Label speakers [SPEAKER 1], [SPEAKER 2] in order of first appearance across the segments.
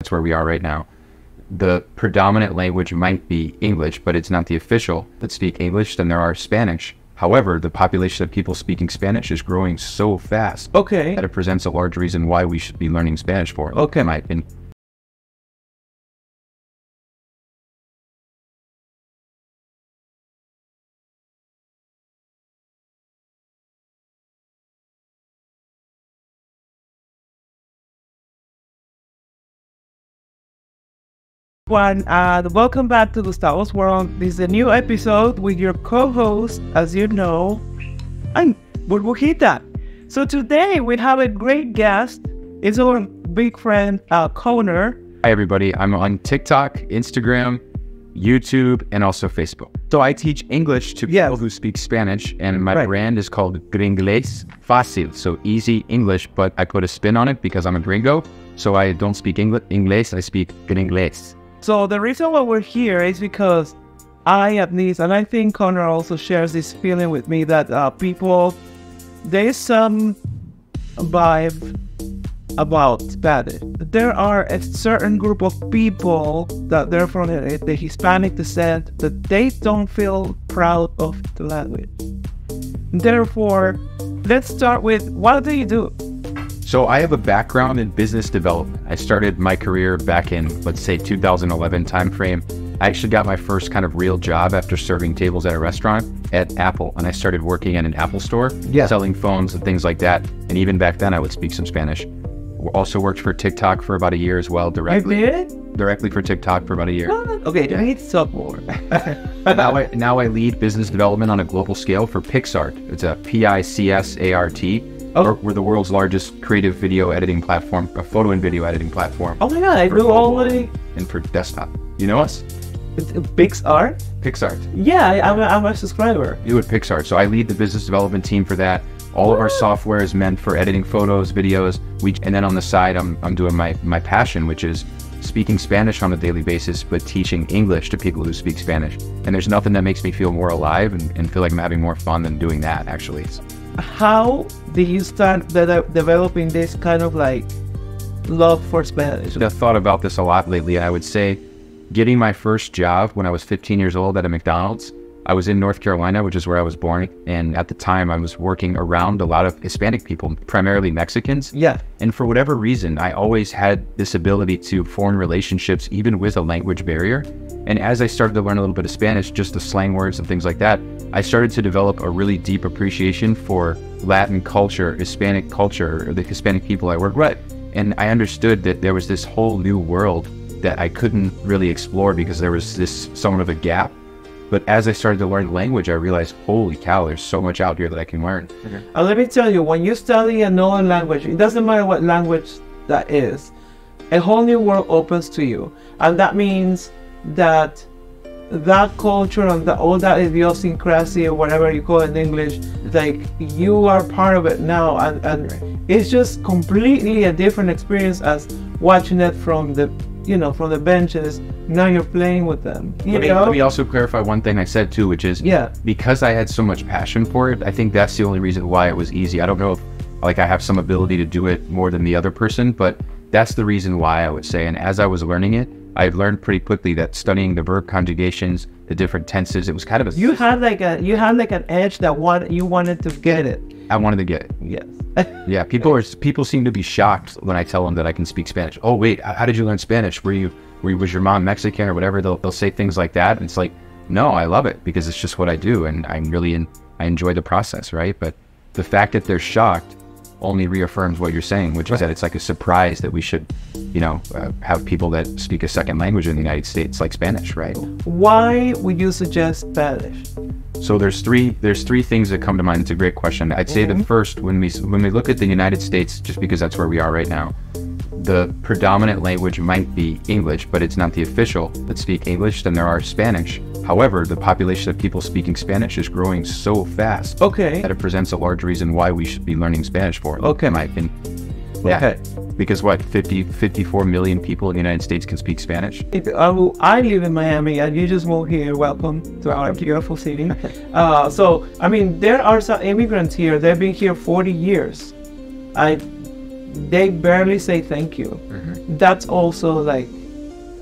[SPEAKER 1] that's where we are right now. The predominant language might be English, but it's not the official that speak English. Then there are Spanish. However, the population of people speaking Spanish is growing so fast that it presents a large reason why we should be learning Spanish for it, in my opinion.
[SPEAKER 2] And welcome back to Gustavo's World. This is a new episode with your co-host, as you know, I'm Burbujita. So today we have a great guest. It's our big friend, Connor.
[SPEAKER 1] Hi everybody, I'm on TikTok, Instagram, YouTube, and also Facebook. So I teach English to people who speak Spanish, and my brand is called Gringles Facil, so easy English, but I put a spin on it because I'm a gringo, so I don't speak English, I speak Gringles.
[SPEAKER 2] So the reason why we're here is because I, at least, and I think Connor also shares this feeling with me that people, there is some vibe about Spanish. There are a certain group of people that they're from the Hispanic descent that they don't feel proud of the language. Therefore, let's start with, what do you do?
[SPEAKER 1] So I have a background in business development. I started my career back in, let's say, 2011 timeframe. I actually got my first kind of real job after serving tables at a restaurant at Apple. And I started working at an Apple store, selling phones and things like that. And even back then I would speak some Spanish. Also worked for TikTok for about a year as well, directly.
[SPEAKER 2] You did?
[SPEAKER 1] Directly for TikTok for about a year.
[SPEAKER 2] Okay, I need to talk more.
[SPEAKER 1] now I lead business development on a global scale for Pixart. It's a PICSART. We're the world's largest creative video editing platform, a photo and video editing platform.
[SPEAKER 2] Oh my god, I do already.
[SPEAKER 1] And for desktop. You know us?
[SPEAKER 2] Pixart?
[SPEAKER 1] Pixart.
[SPEAKER 2] Yeah, I'm a subscriber.
[SPEAKER 1] You at Pixart. So I lead the business development team for that. All of our software is meant for editing photos, videos. And then on the side, I'm doing my passion, which is speaking Spanish on a daily basis, but teaching English to people who speak Spanish. And there's nothing that makes me feel more alive and feel like I'm having more fun than doing that, actually.
[SPEAKER 2] How did you start developing this kind of like love for Spanish?
[SPEAKER 1] I've thought about this a lot lately. I would say getting my first job when I was 15 years old at a McDonald's. I was in North Carolina, which is where I was born. And at the time I was working around a lot of Hispanic people, primarily Mexicans.
[SPEAKER 2] Yeah.
[SPEAKER 1] And for whatever reason, I always had this ability to form relationships, even with a language barrier. And as I started to learn a little bit of Spanish, just the slang words and things like that, I started to develop a really deep appreciation for Latin culture, Hispanic culture, or the Hispanic people I work with. And I understood that there was this whole new world that I couldn't really explore because there was this somewhat of a gap. But as I started to learn the language, I realized, holy cow, there's so much out here that I can learn.
[SPEAKER 2] Let me tell you, when you study another language, it doesn't matter what language that is, a whole new world opens to you. And that means that culture and all that idiosyncrasy or whatever you call it in English, like you are part of it now. And it's just completely a different experience as watching it from the benches. Now you're playing with them.
[SPEAKER 1] Let me also clarify one thing I said too, which is because I had so much passion for it, I think that's the only reason why it was easy. I don't know if I have some ability to do it more than the other person, but that's the reason why, I would say. And as I was learning it, I learned pretty quickly that studying the verb conjugations, the different tenses, it was kind of a...
[SPEAKER 2] You had like an edge that you wanted to get it.
[SPEAKER 1] I wanted to get it.
[SPEAKER 2] Yes.
[SPEAKER 1] Yeah, people seem to be shocked when I tell them that I can speak Spanish. Oh wait, how did you learn Spanish? Was your mom Mexican or whatever? They'll say things like that, and it's like, no, I love it because it's just what I do, and I enjoy the process, right? But the fact that they're shocked only reaffirms what you're saying, which is that it's like a surprise that we should, have people that speak a second language in the United States like Spanish, right?
[SPEAKER 2] Why would you suggest Spanish?
[SPEAKER 1] So there's three things that come to mind. It's a great question. I'd say that first, when we look at the United States, just because that's where we are right now, the predominant language might be English, but it's not the official that speak English. Then there are Spanish. However, the population of people speaking Spanish is growing so fast that it presents a large reason why we should be learning Spanish for it, in my opinion. Yeah. Because 54 million people in the United States can speak Spanish.
[SPEAKER 2] I live in Miami and you just moved here. Welcome to our beautiful city. So, I mean, there are some immigrants here. They've been here 40 years. they barely say thank you. That's also like,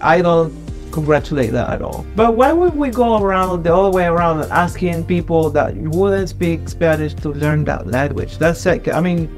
[SPEAKER 2] I don't congratulate that at all. But why would we go around the other way around and asking people that wouldn't speak Spanish to learn that language? That's like, I mean,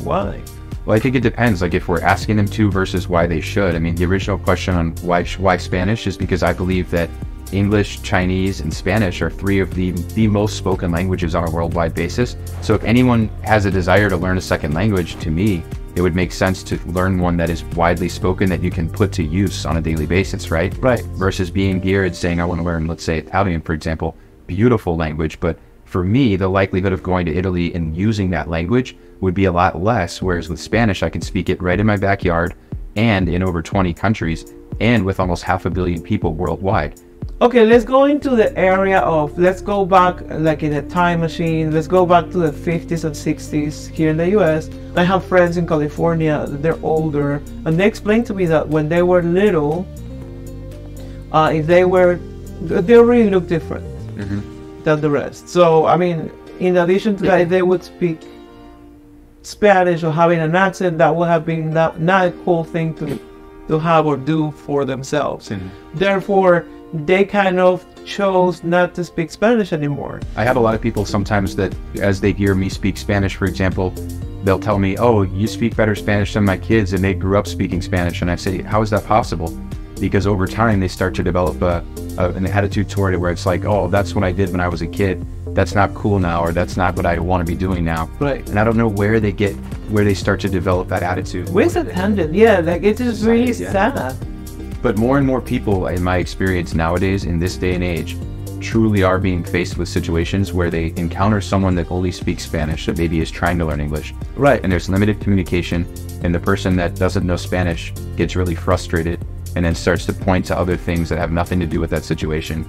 [SPEAKER 2] why?
[SPEAKER 1] Well, I think it depends, like if we're asking them to versus why they should. I mean, the original question on why Spanish is because I believe that English, Chinese, and Spanish are three of the most spoken languages on a worldwide basis. So if anyone has a desire to learn a second language, to me, it would make sense to learn one that is widely spoken that you can put to use on a daily basis, right?
[SPEAKER 2] Right.
[SPEAKER 1] Versus being geared, saying I want to learn, let's say Italian, for example, beautiful language, but for me, the likelihood of going to Italy and using that language would be a lot less, whereas with Spanish, I can speak it right in my backyard and in over 20 countries and with almost 500 million people worldwide.
[SPEAKER 2] Okay, let's go into the area of, let's go back like in a time machine. Let's go back to the 50s and 60s here in the US. I have friends in California, they're older, and they explained to me that when they were little, they really look different than the rest. So, I mean, in addition to that, if they would speak Spanish or having an accent, that would have been not a cool thing to have or do for themselves. Therefore, they kind of chose not to speak Spanish anymore.
[SPEAKER 1] I have a lot of people sometimes that as they hear me speak Spanish, for example, they'll tell me, oh, you speak better Spanish than my kids and they grew up speaking Spanish. And I say, how is that possible? Because over time they start to develop an attitude toward it where it's like, oh, that's what I did when I was a kid. That's not cool now, or that's not what I want to be doing now.
[SPEAKER 2] Right.
[SPEAKER 1] And I don't know where they start to develop that attitude.
[SPEAKER 2] Where's the tangent? Yeah, like it is really sad.
[SPEAKER 1] But more and more people, in my experience nowadays, in this day and age, truly are being faced with situations where they encounter someone that only speaks Spanish, that maybe is trying to learn English.
[SPEAKER 2] Right.
[SPEAKER 1] And there's limited communication, and the person that doesn't know Spanish gets really frustrated and then starts to point to other things that have nothing to do with that situation.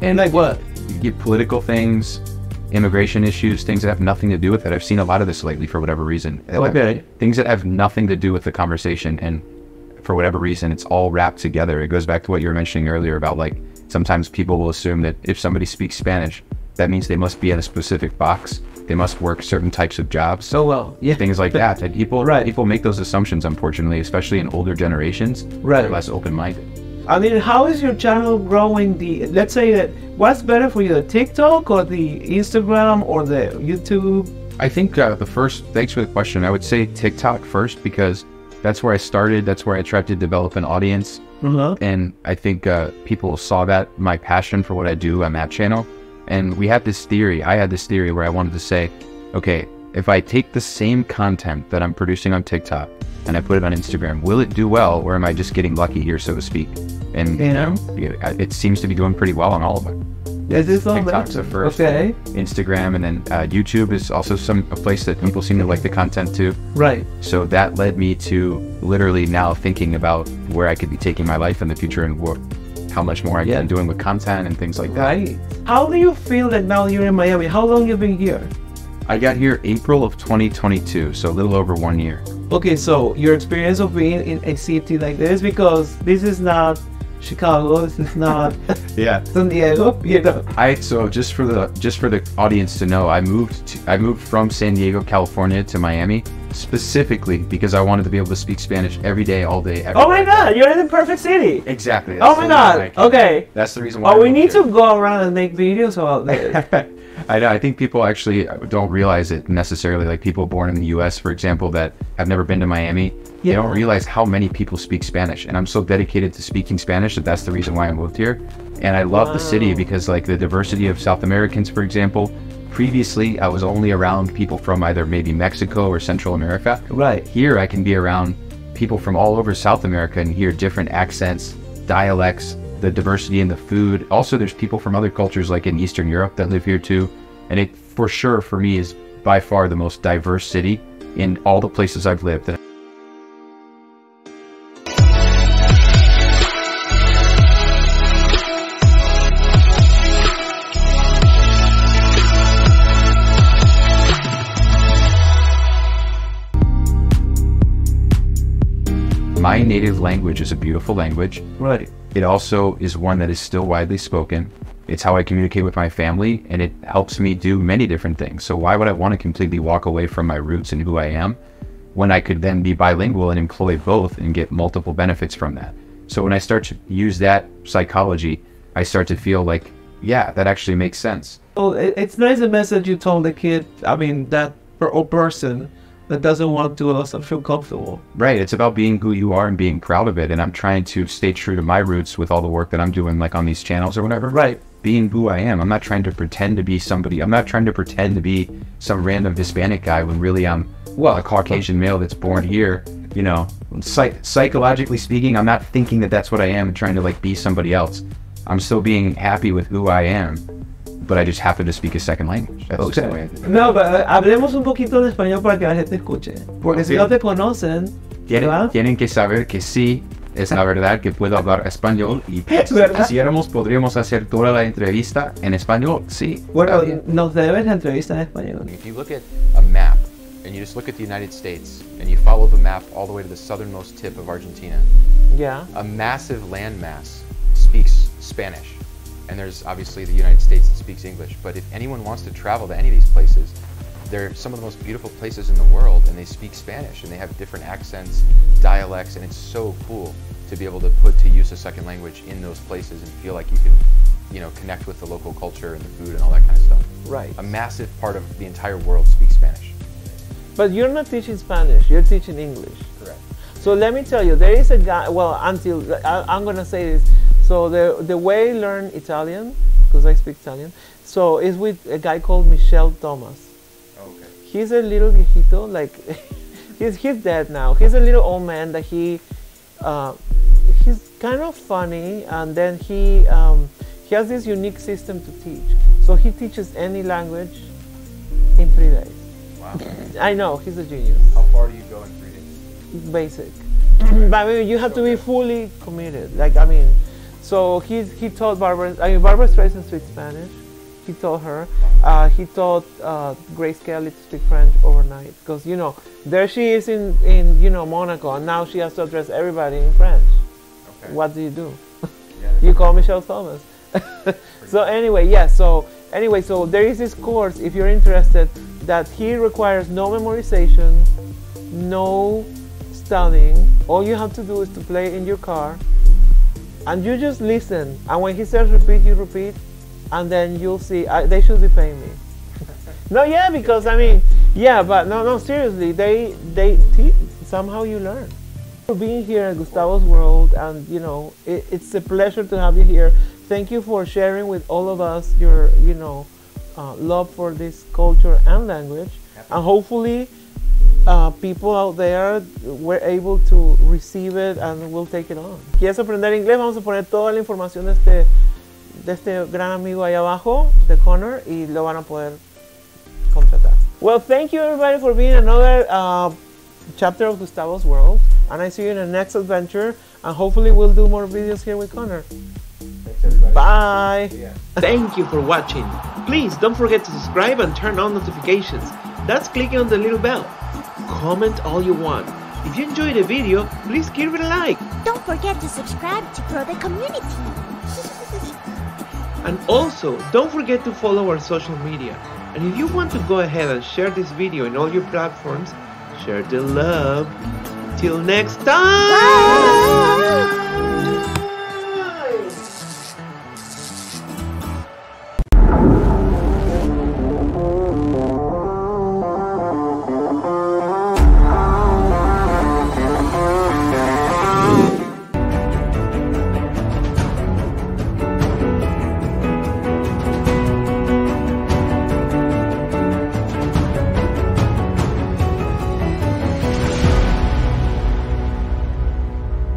[SPEAKER 2] And like what?
[SPEAKER 1] You get political things, immigration issues, things that have nothing to do with it. I've seen a lot of this lately for whatever reason.
[SPEAKER 2] Okay.
[SPEAKER 1] Things that have nothing to do with the conversation, and for whatever reason, it's all wrapped together. It goes back to what you were mentioning earlier about like, sometimes people will assume that if somebody speaks Spanish, that means they must be in a specific box. They must work certain types of jobs.
[SPEAKER 2] So well, yeah.
[SPEAKER 1] Things like that. And people make those assumptions, unfortunately, especially in older generations.
[SPEAKER 2] Right.
[SPEAKER 1] They're less open-minded.
[SPEAKER 2] I mean, how is your channel growing? Let's say that, what's better for you, the TikTok or the Instagram or the YouTube?
[SPEAKER 1] I think thanks for the question. I would say TikTok first, because that's where I started. That's where I tried to develop an audience. And I think people saw that, my passion for what I do on that channel. And I had this theory where I wanted to say, okay, if I take the same content that I'm producing on TikTok and I put it on Instagram, will it do well, or am I just getting lucky here, so to speak? And it seems to be doing pretty well on all of them. TikTok's the first, Instagram, and then YouTube is also a place that people seem to like the content too.
[SPEAKER 2] Right.
[SPEAKER 1] So that led me to literally now thinking about where I could be taking my life in the future and how much more I can doing with content and things like that.
[SPEAKER 2] Right. How do you feel that now you're in Miami? How long have you been here?
[SPEAKER 1] I got here April of 2022, so a little over 1 year.
[SPEAKER 2] Okay, so your experience of being in a city like this, because this is not Chicago, this is not San Diego, you know.
[SPEAKER 1] So just for the audience to know, I moved from San Diego, California to Miami specifically because I wanted to be able to speak Spanish every day, all day, every
[SPEAKER 2] Oh my God, you're in the perfect city.
[SPEAKER 1] Exactly.
[SPEAKER 2] Oh my God. Okay.
[SPEAKER 1] That's the reason why.
[SPEAKER 2] Oh, we need to go around and make videos about this.
[SPEAKER 1] I know. I think people actually don't realize it necessarily. Like people born in the U.S., for example, that have never been to Miami, they don't realize how many people speak Spanish. And I'm so dedicated to speaking Spanish that's the reason why I moved here. And I love the city because like the diversity of South Americans, for example. Previously, I was only around people from either maybe Mexico or Central America.
[SPEAKER 2] Right.
[SPEAKER 1] Here, I can be around people from all over South America and hear different accents, dialects, the diversity in the food. Also, there's people from other cultures like in Eastern Europe that live here too. And it, for sure, for me, is by far the most diverse city in all the places I've lived. My native language is a beautiful language.
[SPEAKER 2] Right.
[SPEAKER 1] It also is one that is still widely spoken. It's how I communicate with my family, and it helps me do many different things. So why would I want to completely walk away from my roots and who I am when I could then be bilingual and employ both and get multiple benefits from that. So when I start to use that psychology, I start to feel like, yeah, that actually makes sense.
[SPEAKER 2] Well, it's nice the message you told the kid, I mean, that person that doesn't want to also feel comfortable.
[SPEAKER 1] Right, it's about being who you are and being proud of it, and I'm trying to stay true to my roots with all the work that I'm doing, like on these channels or whatever.
[SPEAKER 2] Right.
[SPEAKER 1] Being who I am. I'm not trying to pretend to be somebody. I'm not trying to pretend to be some random Hispanic guy when really I'm, well, a Caucasian male that's born here. You know, psychologically speaking, I'm not thinking that that's what I am and trying to like be somebody else. I'm still being happy with who I am, but I just happen to speak a second language. That's just the way I do it.
[SPEAKER 2] No, pero hablemos un poquito de español para que la gente escuche. Porque si no te conocen,
[SPEAKER 1] tienen que saber que sí, es la verdad que puedo hablar español y si quisiéramos podríamos hacer toda la entrevista en español, sí.
[SPEAKER 2] Bueno, nos debes la entrevista en español.
[SPEAKER 1] If you look at a map and you just look at the United States and you follow the map all the way to the southernmost tip of Argentina,
[SPEAKER 2] yeah,
[SPEAKER 1] a massive landmass speaks Spanish. And there's obviously the United States that speaks English, but if anyone wants to travel to any of these places, they're some of the most beautiful places in the world and they speak Spanish and they have different accents, dialects, and it's so cool to be able to put to use a second language in those places and feel like you can, you know, connect with the local culture and the food and all that kind of stuff.
[SPEAKER 2] Right.
[SPEAKER 1] A massive part of the entire world speaks Spanish.
[SPEAKER 2] But you're not teaching Spanish, you're teaching English.
[SPEAKER 1] Correct.
[SPEAKER 2] So let me tell you, there is a guy, well, until, I'm going to say this. So the way I learn Italian, because I speak Italian, so is with a guy called Michel Thomas.
[SPEAKER 1] Okay.
[SPEAKER 2] He's a little viejito, like, he's dead now. He's a little old man that he's kind of funny, and then he has this unique system to teach. So he teaches any language in 3 days.
[SPEAKER 1] Wow.
[SPEAKER 2] I know, he's a genius.
[SPEAKER 1] How far do you go in 3 days?
[SPEAKER 2] Basic. But I mean, you have to be fully committed. Like, I mean, so he taught Barbara Streisand to speak Spanish. He taught her. He taught Grace Kelly to speak French overnight. Because, you know, there she is in you know, Monaco, and now she has to address everybody in French. Okay. What do? Yeah. You call Michel Thomas. So anyway, yeah, so there is this course, if you're interested, that he requires no memorization, no studying. All you have to do is to play in your car, and you just listen. And when he says repeat, you repeat, and then you'll see. They should be paying me. No, yeah, because I mean, yeah, but no, seriously, they teach. Somehow you learn. For being here at Gustavo's World, and you know, it's a pleasure to have you here. Thank you for sharing with all of us your, you know, love for this culture and language, and hopefully people out there were able to receive it and will take it on. ¿Quieres aprender inglés? Vamos a poner toda la información de este gran amigo ahí abajo, de Connor, y lo van a poder contratar. Well, thank you everybody for being another chapter of Gustavo's World, and I see you in the next adventure, and hopefully we'll do more videos here with Connor.
[SPEAKER 1] Thanks everybody.
[SPEAKER 2] Bye.
[SPEAKER 1] Yeah.
[SPEAKER 2] Thank you for watching. Please don't forget to subscribe and turn on notifications. That's clicking on the little bell. Comment all you want. If you enjoyed the video, please give it a like.
[SPEAKER 3] Don't forget to subscribe to grow the community.
[SPEAKER 2] And also, don't forget to follow our social media. And if you want to go ahead and share this video in all your platforms, share the love. Till next time!
[SPEAKER 3] Bye.